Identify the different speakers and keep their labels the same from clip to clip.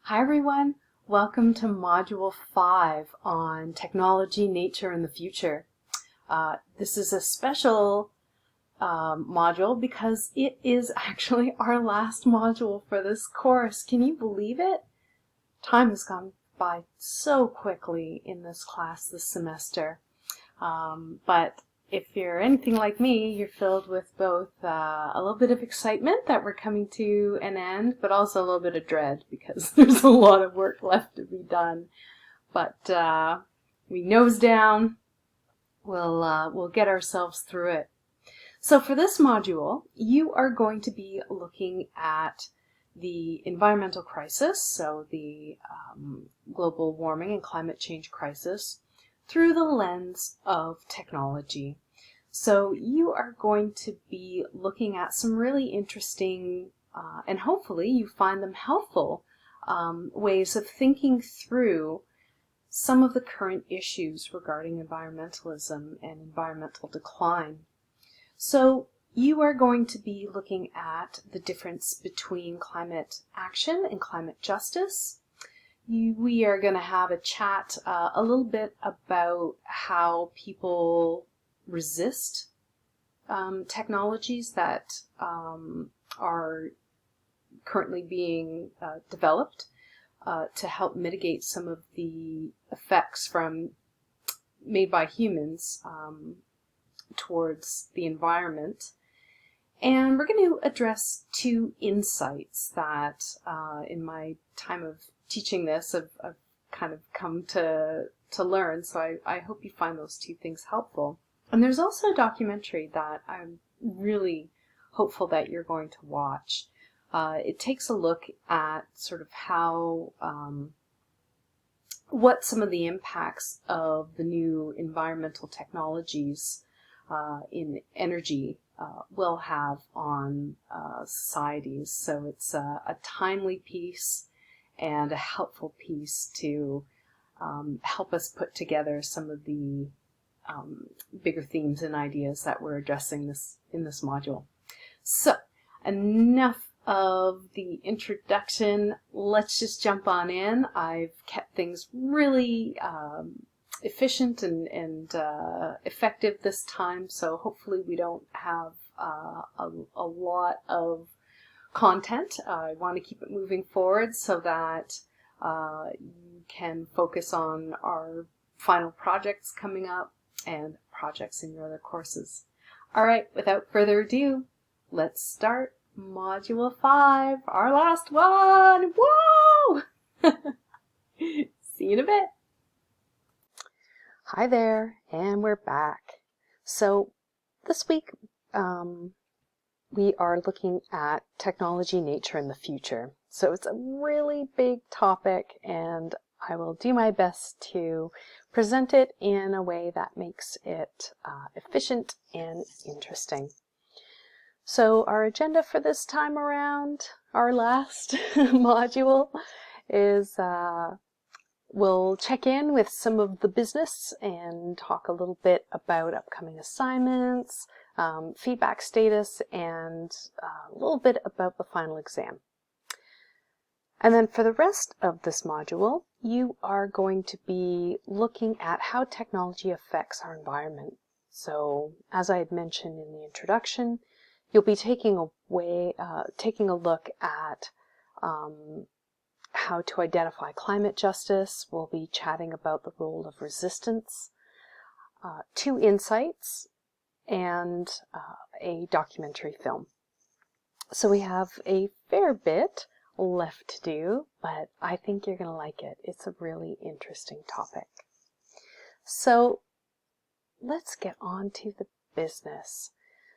Speaker 1: Hi everyone, welcome to Module 5 on Technology, Nature, and the Future. This is a special module because it is actually our last module for this course. Can you believe it? Time has gone by so quickly in this class this semester, but if you're anything like me, you're filled with both a little bit of excitement that we're coming to an end, but also a little bit of dread because there's a lot of work left to be done. But we nose down, we'll get ourselves through it. So for this module, you are going to be looking at the environmental crisis, so the global warming and climate change crisis, through the lens of technology. So you are going to be looking at some really interesting, and hopefully you find them helpful, ways of thinking through some of the current issues regarding environmentalism and environmental decline. So you are going to be looking at the difference between climate action and climate justice. We are going to have a chat a little bit about how people resist technologies that are currently being developed to help mitigate some of the effects made by humans towards the environment. And we're going to address two insights that in my time of teaching this I've kind of come to learn, so I hope you find those two things helpful. And there's also a documentary that I'm really hopeful that you're going to watch. It takes a look at sort of how, what some of the impacts of the new environmental technologies in energy will have on societies. So it's a timely piece and a helpful piece to help us put together some of the bigger themes and ideas that we're addressing in this module. So, enough of the introduction. Let's just jump on in. I've kept things really efficient and effective this time, so hopefully we don't have a lot of content. I want to keep it moving forward so that you can focus on our final projects coming up and projects in your other courses. Alright, without further ado, let's start Module 5, our last one! Whoa! See you in a bit! Hi there, and we're back. So this week we are looking at technology, nature, and the future. So it's a really big topic, and I will do my best to present it in a way that makes it efficient and interesting. So our agenda for this time around, our last module, is we'll check in with some of the business and talk a little bit about upcoming assignments, feedback status, and a little bit about the final exam. And then for the rest of this module, you are going to be looking at how technology affects our environment. So, as I had mentioned in the introduction, you'll be taking a look at how to identify climate justice. We'll be chatting about the role of resistance, two insights, and a documentary film. So we have a fair bit left to do, but I think you're going to like it. It's a really interesting topic. So let's get on to the business.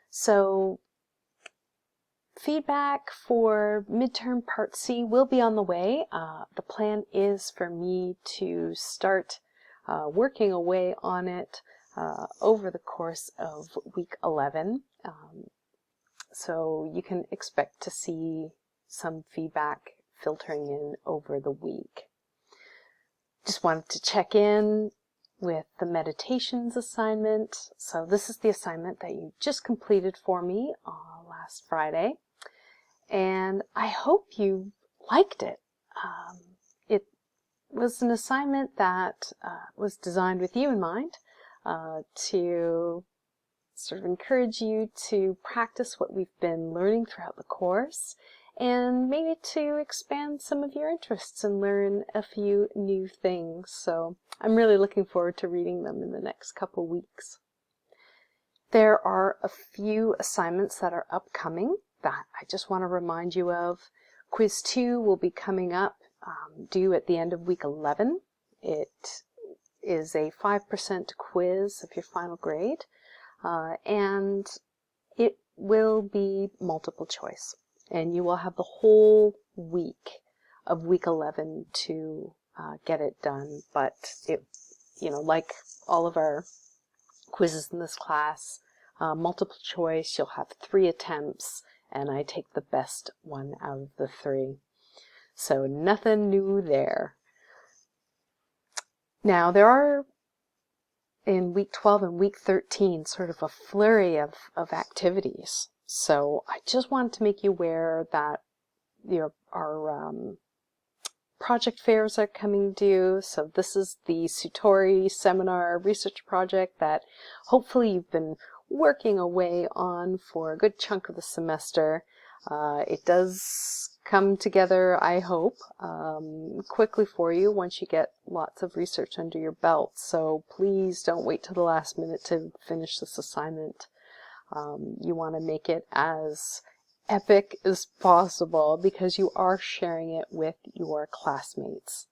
Speaker 1: So feedback for midterm Part C will be on the way. The plan is for me to start working away on it over the course of week 11. So you can expect to see some feedback filtering in over the week. Just wanted to check in with the meditations assignment. So this is the assignment that you just completed for me last Friday. And I hope you liked it. was an assignment that was designed with you in mind to sort of encourage you to practice what we've been learning throughout the course, and maybe to expand some of your interests and learn a few new things. So I'm really looking forward to reading them in the next couple weeks. There are a few assignments that are upcoming that I just want to remind you of. Quiz 2 will be coming up due at the end of week 11. It is a 5% quiz of your final grade, and it will be multiple choice. And you will have the whole week of week 11 to get it done. But it, like all of our quizzes in this class, multiple choice, you'll have 3 attempts, and I take the best one out of the 3. So nothing new there. Now there are, in week 12 and week 13, sort of a flurry of activities. So I just wanted to make you aware that our project fairs are coming due. So this is the Sutori seminar research project that hopefully you've been working away on for a good chunk of the semester. It does come together, I hope, quickly for you once you get lots of research under your belt. So please don't wait till the last minute to finish this assignment. You want to make it as epic as possible because you are sharing it with your classmates.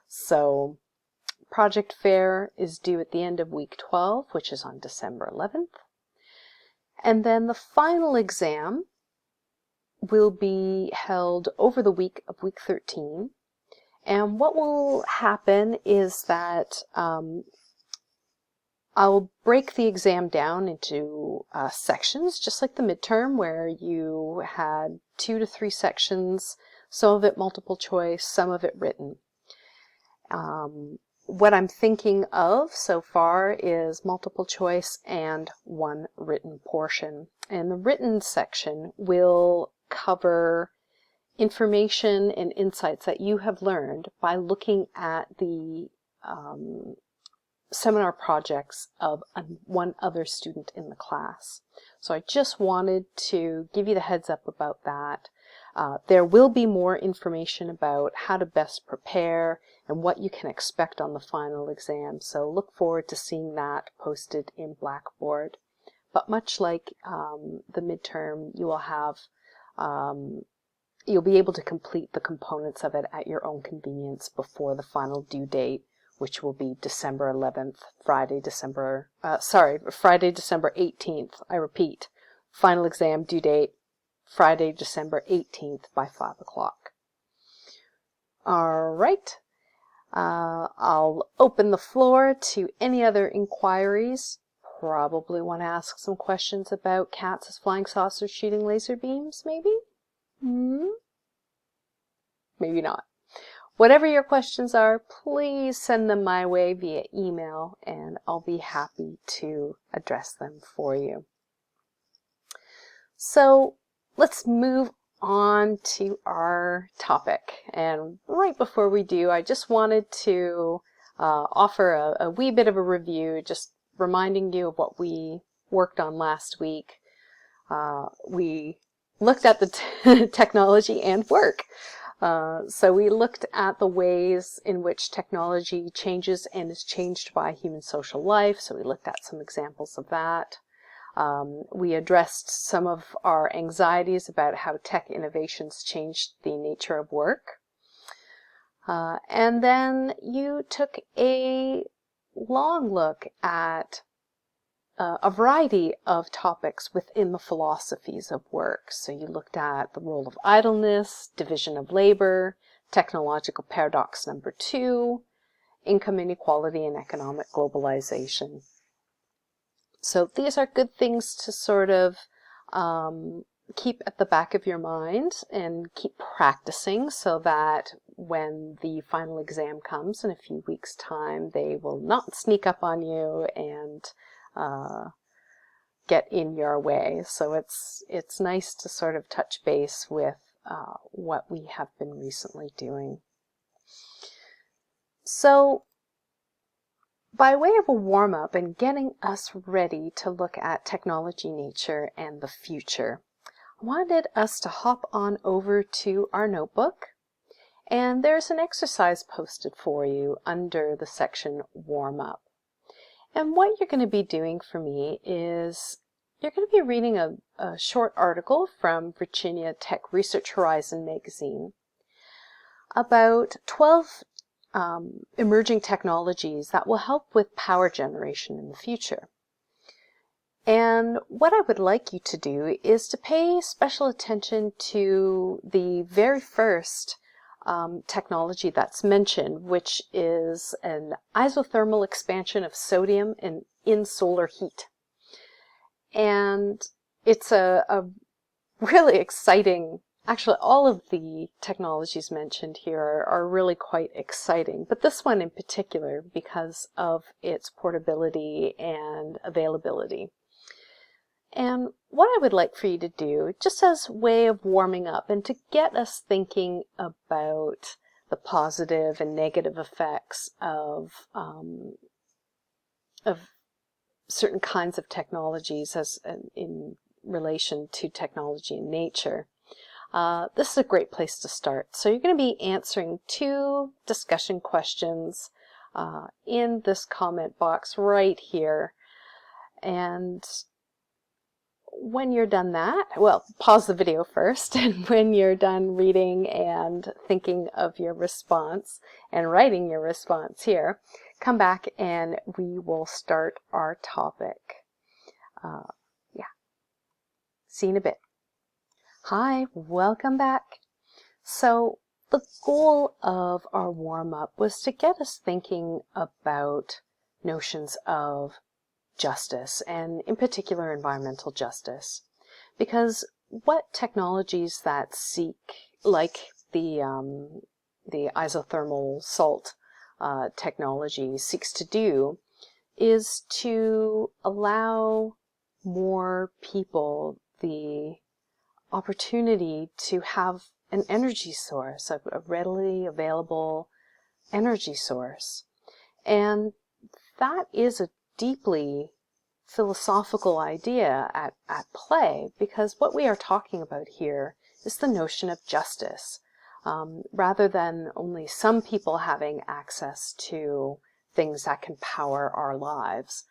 Speaker 1: So project fair is due at the end of week 12, which is on December 11th. And then the final exam will be held over the week of week 13. And what will happen is that I'll break the exam down into sections, just like the midterm, where you had 2 to 3 sections, some of it multiple choice, some of it written. What I'm thinking of so far is multiple choice and 1 written portion. And the written section will cover information and insights that you have learned by looking at the seminar projects of one other student in the class. So I just wanted to give you the heads up about that. There will be more information about how to best prepare and what you can expect on the final exam. So look forward to seeing that posted in Blackboard. But much like the midterm, you will have you'll be able to complete the components of it at your own convenience before the final due date, which will be December 11th, Friday, December 18th. I repeat, final exam due date, Friday, December 18th by 5 o'clock. All right. I'll open the floor to any other inquiries. Probably want to ask some questions about cats as flying saucers shooting laser beams, maybe? Maybe not. Whatever your questions are, please send them my way via email, and I'll be happy to address them for you. So let's move on to our topic. And right before we do, I just wanted to offer a wee bit of a review, just reminding you of what we worked on last week. We looked at the technology and work. So we looked at the ways in which technology changes and is changed by human social life. So we looked at some examples of that. We addressed some of our anxieties about how tech innovations changed the nature of work. And then you took a long look at a variety of topics within the philosophies of work. So you looked at the role of idleness, division of labor, technological paradox number 2, income inequality and economic globalization. So these are good things to sort of keep at the back of your mind and keep practicing so that when the final exam comes in a few weeks' time, they will not sneak up on you and get in your way. So it's nice to sort of touch base with what we have been recently doing. So, by way of a warm-up and getting us ready to look at technology, nature, and the future, I wanted us to hop on over to our notebook, and there's an exercise posted for you under the section Warm-Up. And what you're going to be doing for me is you're going to be reading a short article from Virginia Tech Research Horizon magazine about 12 emerging technologies that will help with power generation in the future. And what I would like you to do is to pay special attention to the very first technology that's mentioned, which is an isothermal expansion of sodium in solar heat. And it's a really exciting, actually all of the technologies mentioned here are really quite exciting, but this one in particular because of its portability and availability. And what I would like for you to do, just as a way of warming up and to get us thinking about the positive and negative effects of certain kinds of technologies as in relation to technology and nature, this is a great place to start. So you're going to be answering 2 discussion questions in this comment box right here. And when you're done that, well, pause the video first, and when you're done reading and thinking of your response and writing your response here, come back and we will start our topic. Yeah. See you in a bit. Hi, welcome back. So the goal of our warm-up was to get us thinking about notions of justice, and in particular environmental justice, because what technologies that seek, like the isothermal salt technology seeks to do, is to allow more people the opportunity to have an energy source, a readily available energy source. And that is a deeply philosophical idea at play, because what we are talking about here is the notion of justice, rather than only some people having access to things that can power our lives.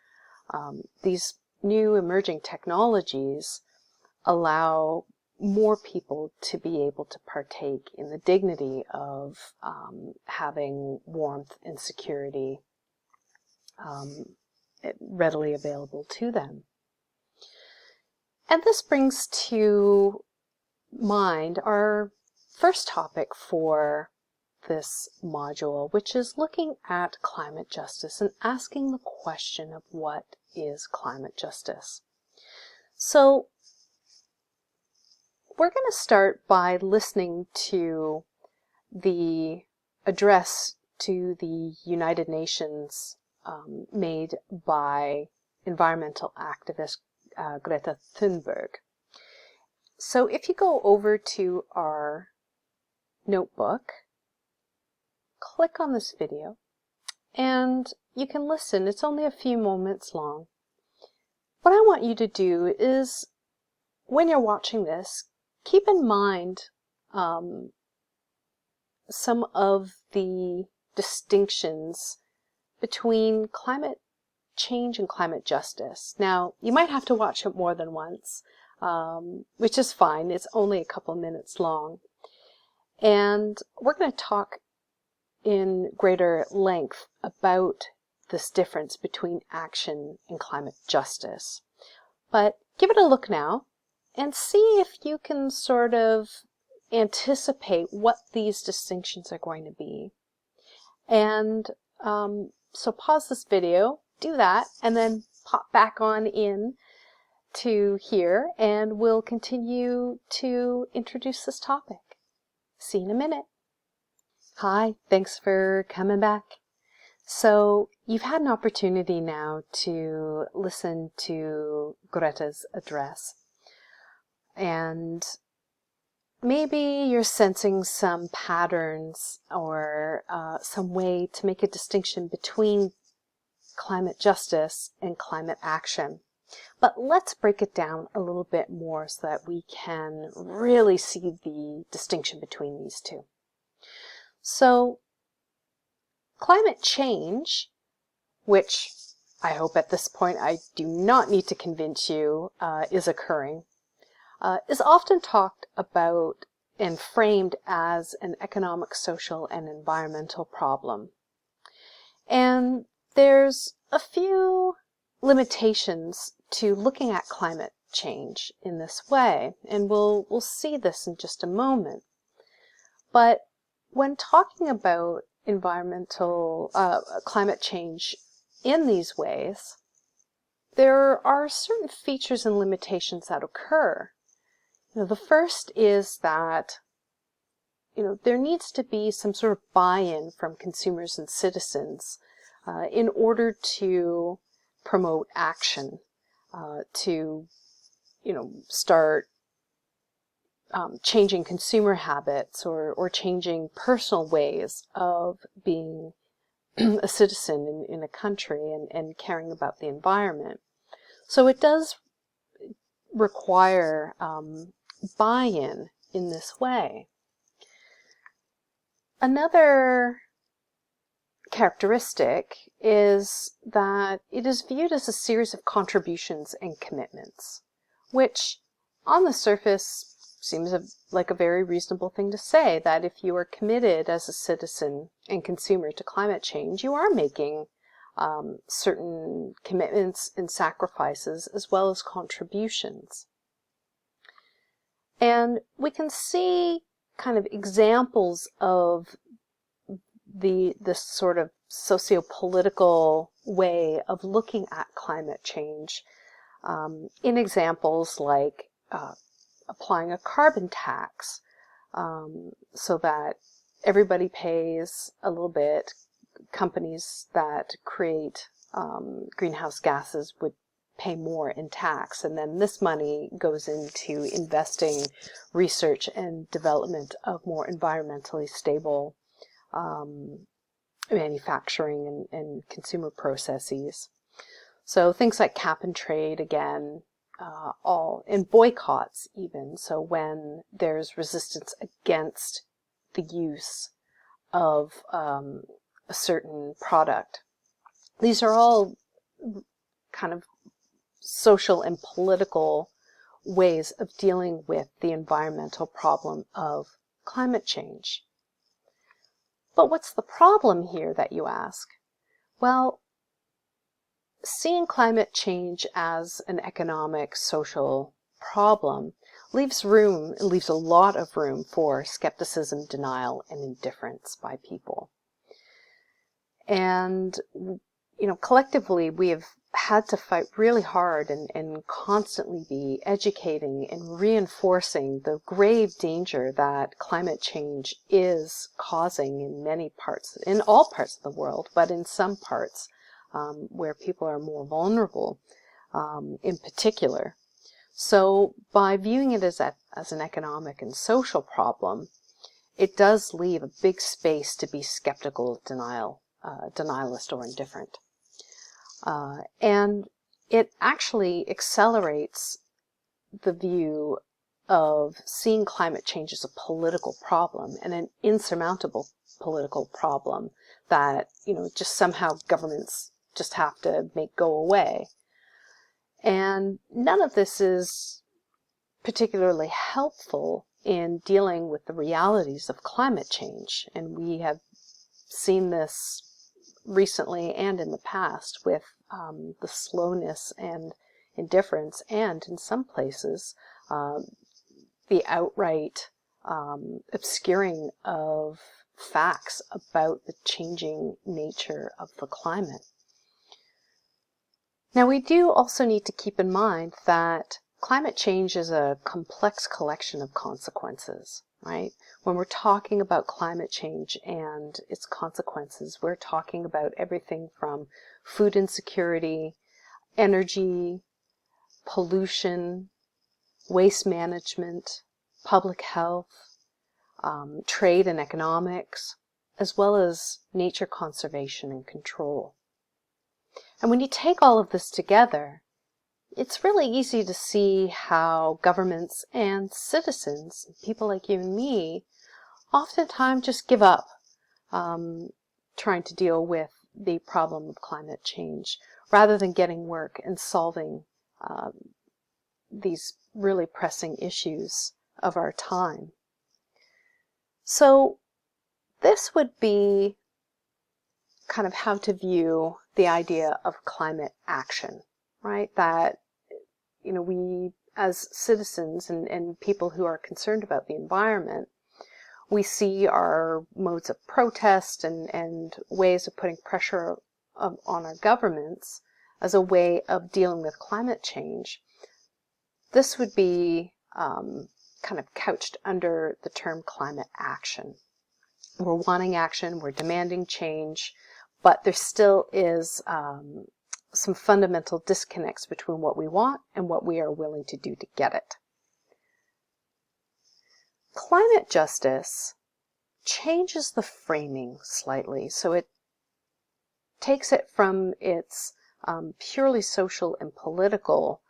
Speaker 1: These new emerging technologies allow more people to be able to partake in the dignity of having warmth and security readily available to them. And this brings to mind our first topic for this module, which is looking at climate justice and asking the question of what is climate justice. So we're going to start by listening to the address to the United Nations made by environmental activist Greta Thunberg. So if you go over to our notebook, click on this video, and you can listen. It's only a few moments long. What I want you to do is, when you're watching this, keep in mind some of the distinctions between climate change and climate justice. Now, you might have to watch it more than once, which is fine. It's only a couple minutes long. And we're going to talk in greater length about this difference between action and climate justice. But give it a look now and see if you can sort of anticipate what these distinctions are going to be. And so pause this video, do that, and then pop back on in to here, and we'll continue to introduce this topic. See you in a minute. Hi, thanks for coming back. So you've had an opportunity now to listen to Greta's address. And maybe you're sensing some patterns or some way to make a distinction between climate justice and climate action. But let's break it down a little bit more so that we can really see the distinction between these two. So, climate change, which I hope at this point I do not need to convince you is occurring, is often talked about and framed as an economic, social, and environmental problem. And there's a few limitations to looking at climate change in this way, and we'll see this in just a moment. But when talking about environmental climate change in these ways, there are certain features and limitations that occur. The first is that there needs to be some sort of buy-in from consumers and citizens in order to promote action, to start changing consumer habits or changing personal ways of being a citizen in a country and caring about the environment. So it does require buy-in in this way. Another characteristic is that it is viewed as a series of contributions and commitments, which on the surface seems like a very reasonable thing to say, that if you are committed as a citizen and consumer to climate change, you are making certain commitments and sacrifices as well as contributions. And we can see kind of examples of this sort of socio-political way of looking at climate change in examples like applying a carbon tax so that everybody pays a little bit. Companies that create greenhouse gases would pay more in tax, and then this money goes into investing research and development of more environmentally stable manufacturing and consumer processes. So things like cap and trade, again, and boycotts even. So when there's resistance against the use of a certain product. These are all kind of social and political ways of dealing with the environmental problem of climate change. But what's the problem here, that you ask? Well, seeing climate change as an economic, social problem leaves a lot of room for skepticism, denial, and indifference by people. And, collectively we have had to fight really hard and constantly be educating and reinforcing the grave danger that climate change is causing in all parts of the world, but in some parts where people are more vulnerable in particular. So by viewing it as an economic and social problem, it does leave a big space to be skeptical, denialist, or indifferent. And it actually accelerates the view of seeing climate change as a political problem and an insurmountable political problem that, just somehow governments just have to make go away. And none of this is particularly helpful in dealing with the realities of climate change. And we have seen this recently and in the past with the slowness and indifference, and in some places the outright obscuring of facts about the changing nature of the climate. Now, we do also need to keep in mind that climate change is a complex collection of consequences, right? When we're talking about climate change and its consequences, we're talking about everything from food insecurity, energy, pollution, waste management, public health, trade and economics, as well as nature conservation and control. And when you take all of this together, it's really easy to see how governments and citizens, people like you and me, oftentimes just give up trying to deal with the problem of climate change rather than getting work and solving these really pressing issues of our time. So this would be kind of how to view the idea of climate action, right? That, we as citizens and people who are concerned about the environment, we see our modes of protest and ways of putting pressure on our governments as a way of dealing with climate change. This would be kind of couched under the term climate action. We're wanting action, we're demanding change, but there still is some fundamental disconnects between what we want and what we are willing to do to get it. Climate justice changes the framing slightly, so it takes it from its purely social and political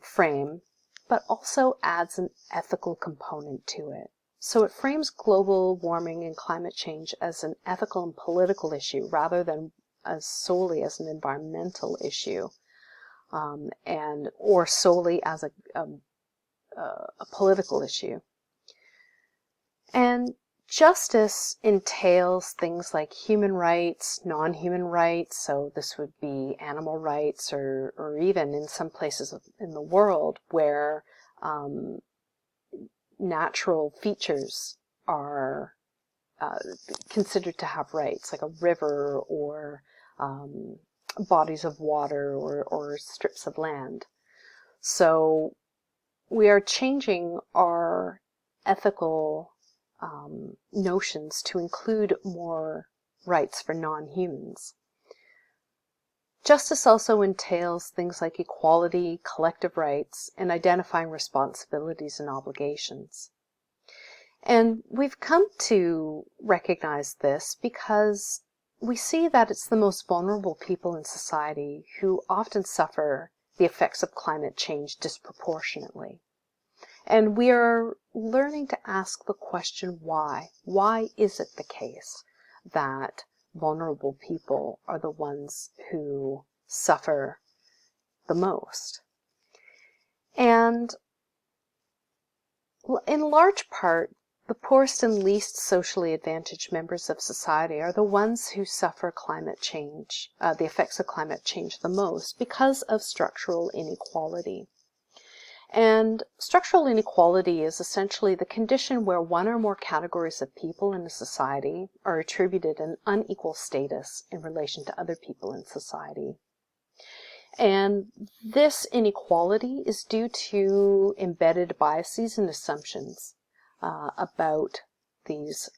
Speaker 1: frame, but also adds an ethical component to it. So it frames global warming and climate change as an ethical and political issue rather than as solely as an environmental issue, or solely as a political issue. And justice entails things like human rights, non-human rights, so this would be animal rights, or even in some places in the world where natural features are considered to have rights, like a river or bodies of water or strips of land. So we are changing our ethical notions to include more rights for non-humans. Justice also entails things like equality, collective rights, and identifying responsibilities and obligations. And we've come to recognize this because we see that it's the most vulnerable people in society who often suffer the effects of climate change disproportionately. And we are learning to ask the question, why? Why is it the case that vulnerable people are the ones who suffer the most? And in large part, the poorest and least socially advantaged members of society are the ones who suffer climate change, the effects of climate change the most because of structural inequality. And structural inequality is essentially the condition where one or more categories of people in a society are attributed an unequal status in relation to other people in society. And this inequality is due to embedded biases and assumptions about these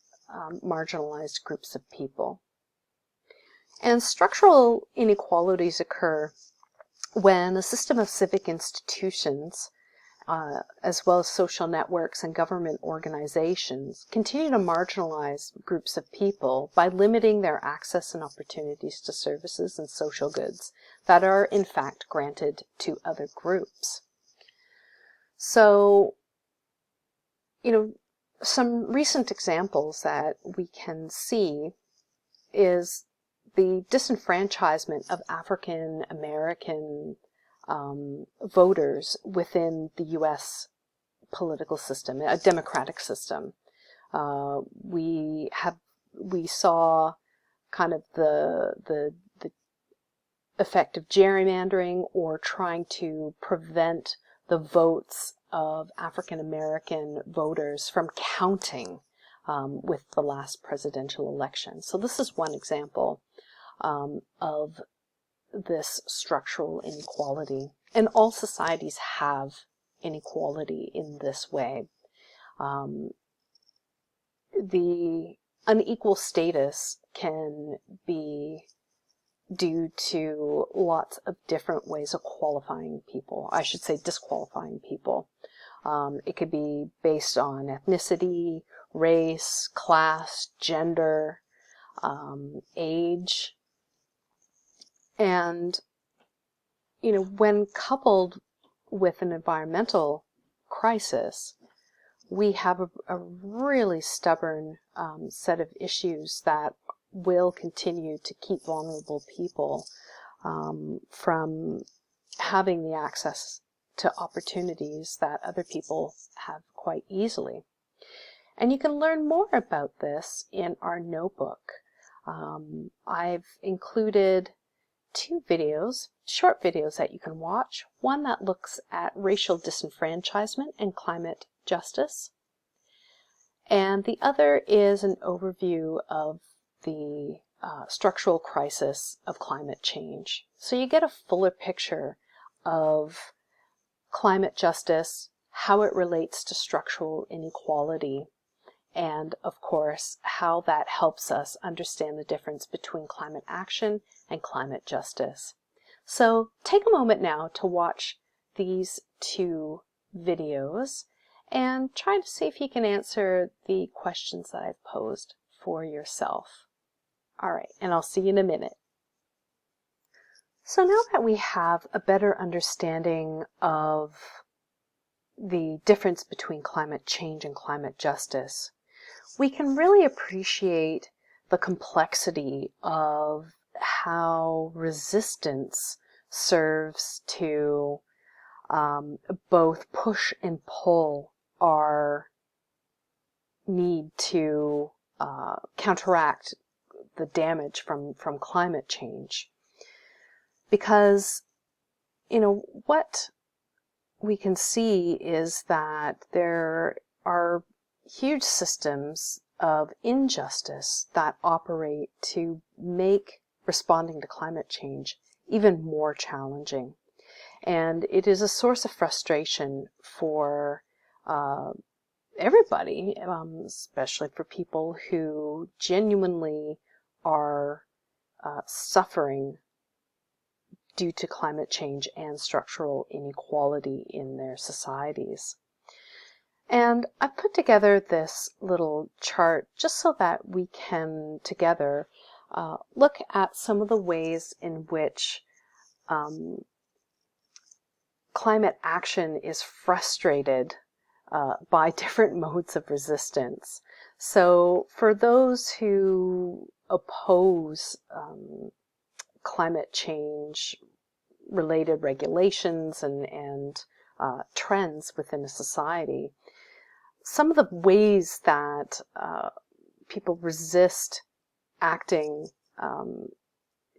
Speaker 1: marginalized groups of people. And structural inequalities occur when a system of civic institutions as well as social networks and government organizations, continue to marginalize groups of people by limiting their access and opportunities to services and social goods that are in fact granted to other groups. So, some recent examples that we can see is the disenfranchisement of African American voters within the U.S. political system, a democratic system. We saw kind of the effect of gerrymandering or trying to prevent the votes of African American voters from counting with the last presidential election. So this is one example of this structural inequality. And all societies have inequality in this way. The unequal status can be due to lots of different ways of qualifying people. I should say disqualifying people. It could be based on ethnicity, race, class, gender, age. And, when coupled with an environmental crisis, we have a really stubborn set of issues that will continue to keep vulnerable people from having the access to opportunities that other people have quite easily. And you can learn more about this in our notebook. I've included 2 videos, short videos that you can watch. One that looks at racial disenfranchisement and climate justice. And the other is an overview of the structural crisis of climate change. So you get a fuller picture of climate justice, how it relates to structural inequality, and of course, how that helps us understand the difference between climate action and climate justice. So take a moment now to watch these 2 videos and try to see if you can answer the questions that I've posed for yourself. All right, and I'll see you in a minute. So now that we have a better understanding of the difference between climate change and climate justice, we can really appreciate the complexity of how resistance serves to both push and pull our need to counteract the damage from climate change. Because, what we can see is that there are huge systems of injustice that operate to make responding to climate change even more challenging. And it is a source of frustration for everybody, especially for people who genuinely are suffering due to climate change and structural inequality in their societies. And I've put together this little chart just so that we can together look at some of the ways in which climate action is frustrated by different modes of resistance. So for those who oppose climate change related regulations and trends within a society, some of the ways that people resist acting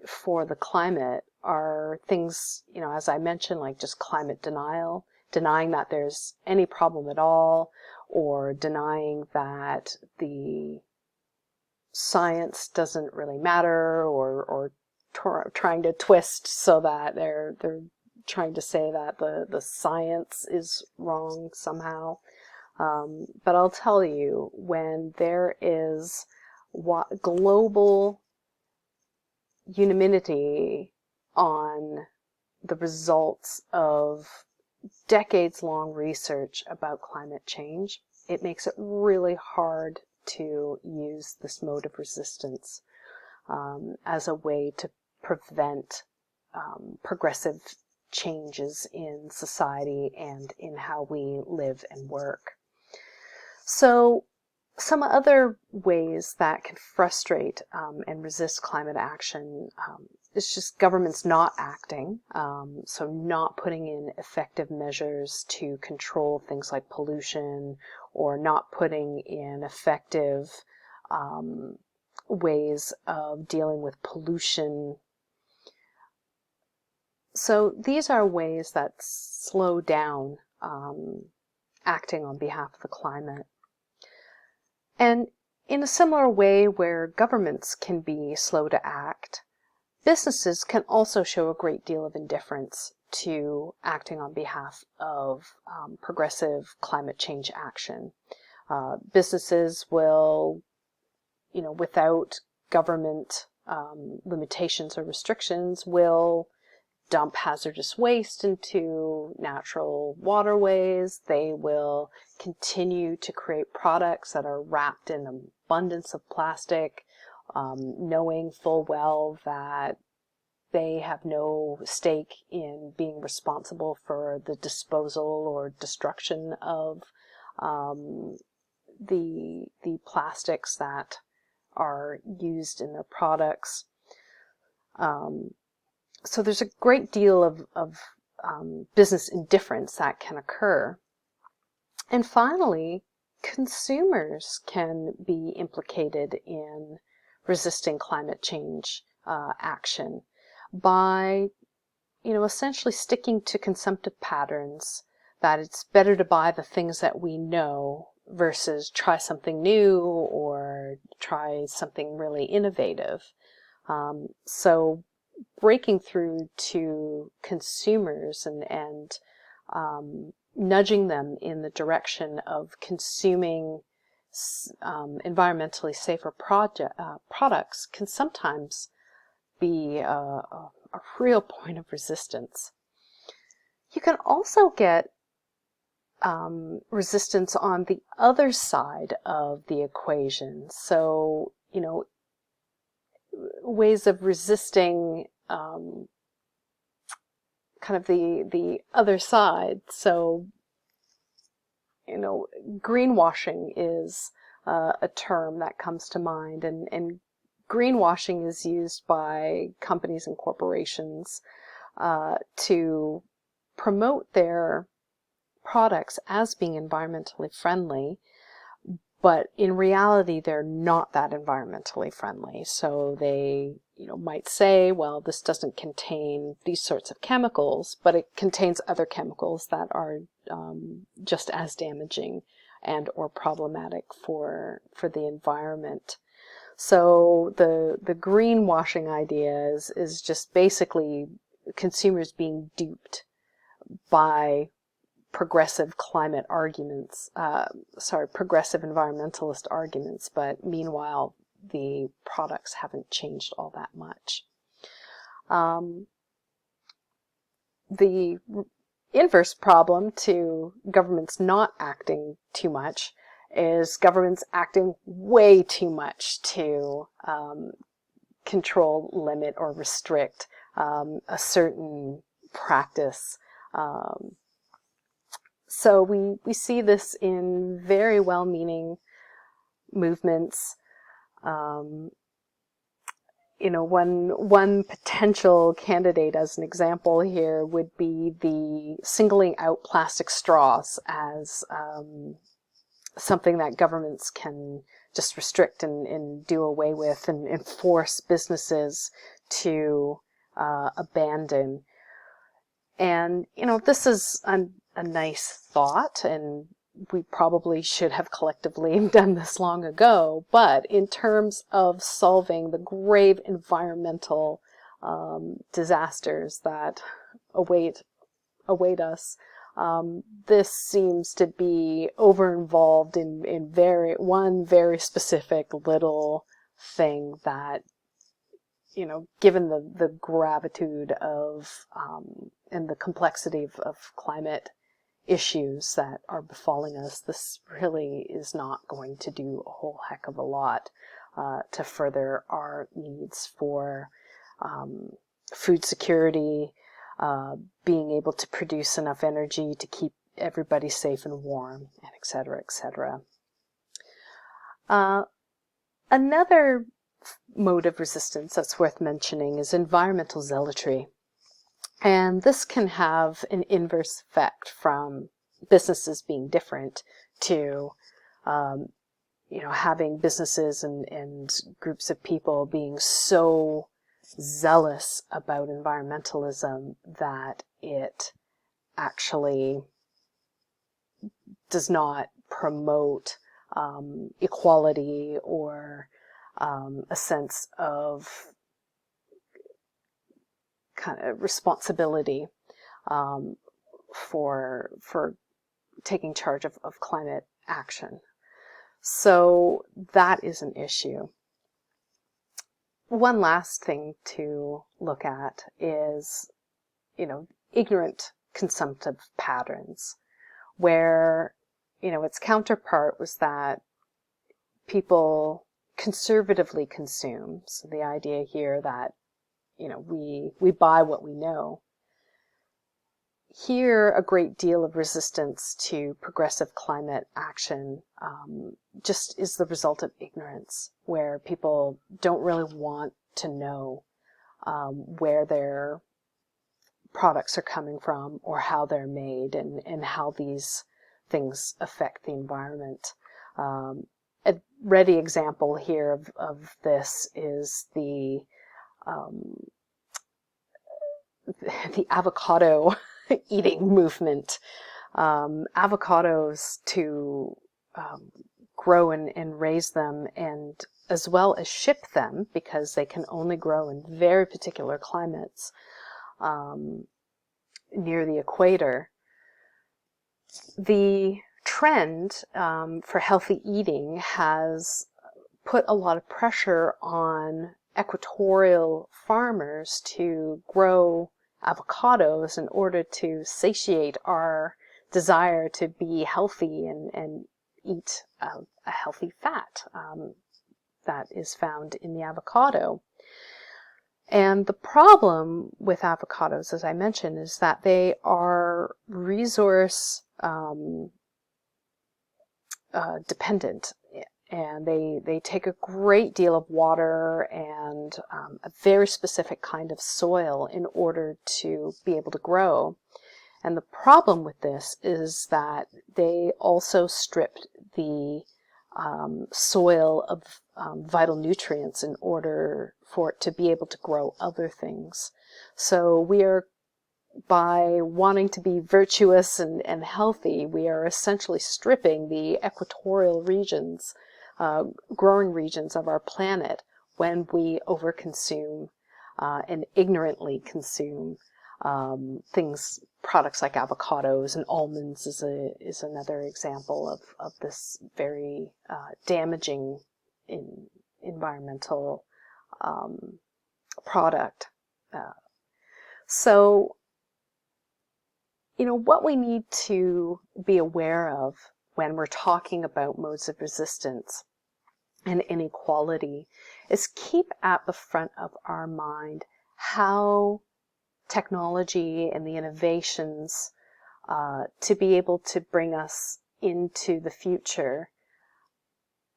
Speaker 1: for the climate are things, as I mentioned, like just climate denial, denying that there's any problem at all, or denying that the science doesn't really matter, or trying to twist so that they're trying to say that the science is wrong somehow. But I'll tell you, when there is global unanimity on the results of decades-long research about climate change, it makes it really hard to use this mode of resistance as a way to prevent progressive changes in society and in how we live and work. So some other ways that can frustrate and resist climate action is just governments not acting, so not putting in effective measures to control things like pollution, or not putting in effective ways of dealing with pollution. So these are ways that slow down acting on behalf of the climate. And in a similar way where governments can be slow to act, businesses can also show a great deal of indifference to acting on behalf of progressive climate change action. Businesses will, without government limitations or restrictions, will dump hazardous waste into natural waterways. They will continue to create products that are wrapped in an abundance of plastic, knowing full well that they have no stake in being responsible for the disposal or destruction of the plastics that are used in their products. So there's a great deal of business indifference that can occur. And finally, consumers can be implicated in resisting climate change action by, essentially sticking to consumptive patterns, that it's better to buy the things that we know versus try something new or try something really innovative. So breaking through to consumers and nudging them in the direction of consuming environmentally safer products can sometimes be a real point of resistance. You can also get resistance on the other side of the equation. So, ways of resisting kind of the other side. So, greenwashing is a term that comes to mind, and greenwashing is used by companies and corporations to promote their products as being environmentally friendly, but in reality they're not that environmentally friendly. So they might say, well, this doesn't contain these sorts of chemicals, but it contains other chemicals that are just as damaging and or problematic for the environment. So the greenwashing idea is just basically consumers being duped by progressive climate arguments, progressive environmentalist arguments, but meanwhile the products haven't changed all that much. The inverse problem to governments not acting too much is governments acting way too much to control, limit, or restrict a certain practice. So we see this in very well-meaning movements. One potential candidate as an example here would be the singling out plastic straws as something that governments can just restrict and do away with and force businesses to abandon. And, this is a nice thought, and we probably should have collectively done this long ago, but in terms of solving the grave environmental disasters that await us, this seems to be over-involved in one very specific little thing that, given the gravitude of and the complexity of climate issues that are befalling us, this really is not going to do a whole heck of a lot to further our needs for food security, being able to produce enough energy to keep everybody safe and warm, and et cetera, et cetera. Another mode of resistance that's worth mentioning is environmental zealotry. And this can have an inverse effect from businesses being different to, having businesses and groups of people being so zealous about environmentalism that it actually does not promote equality or a sense of kind of responsibility for taking charge of climate action. So that is an issue. One last thing to look at is ignorant consumptive patterns, where, its counterpart was that people conservatively consume. So the idea here that, we buy what we know. Here, a great deal of resistance to progressive climate action just is the result of ignorance, where people don't really want to know where their products are coming from or how they're made and how these things affect the environment. A ready example here of this is the avocado eating movement. Avocados, to grow and raise them, and as well as ship them, because they can only grow in very particular climates near the equator. The trend for healthy eating has put a lot of pressure on equatorial farmers to grow avocados in order to satiate our desire to be healthy and eat a healthy fat that is found in the avocado. And the problem with avocados, as I mentioned, is that they are resource dependent, and they take a great deal of water and a very specific kind of soil in order to be able to grow. And the problem with this is that they also stripped the soil of vital nutrients in order for it to be able to grow other things. So we are, by wanting to be virtuous and healthy, we are essentially stripping the equatorial regions, growing regions of our planet, when we overconsume and ignorantly consume products like avocados, and almonds is another example of this very damaging environmental product. So, what we need to be aware of when we're talking about modes of resistance and inequality is keep at the front of our mind how technology and the innovations to be able to bring us into the future,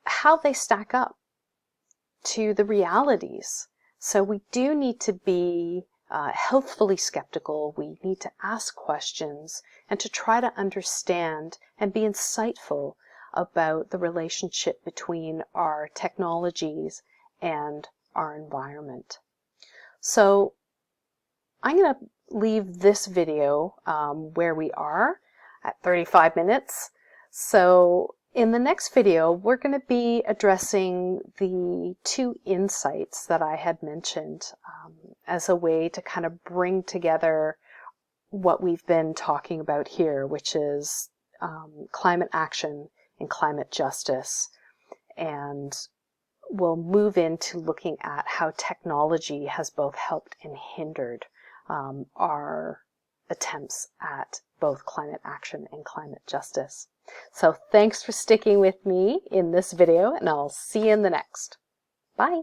Speaker 1: how they stack up to the realities. So we do need to be healthfully skeptical. We need to ask questions and to try to understand and be insightful about the relationship between our technologies and our environment. So I'm going to leave this video where we are at 35 minutes. So in the next video, we're going to be addressing the two insights that I had mentioned as a way to kind of bring together what we've been talking about here, which is climate action and climate justice. And we'll move into looking at how technology has both helped and hindered our attempts at both climate action and climate justice. So thanks for sticking with me in this video, and I'll see you in the next. Bye.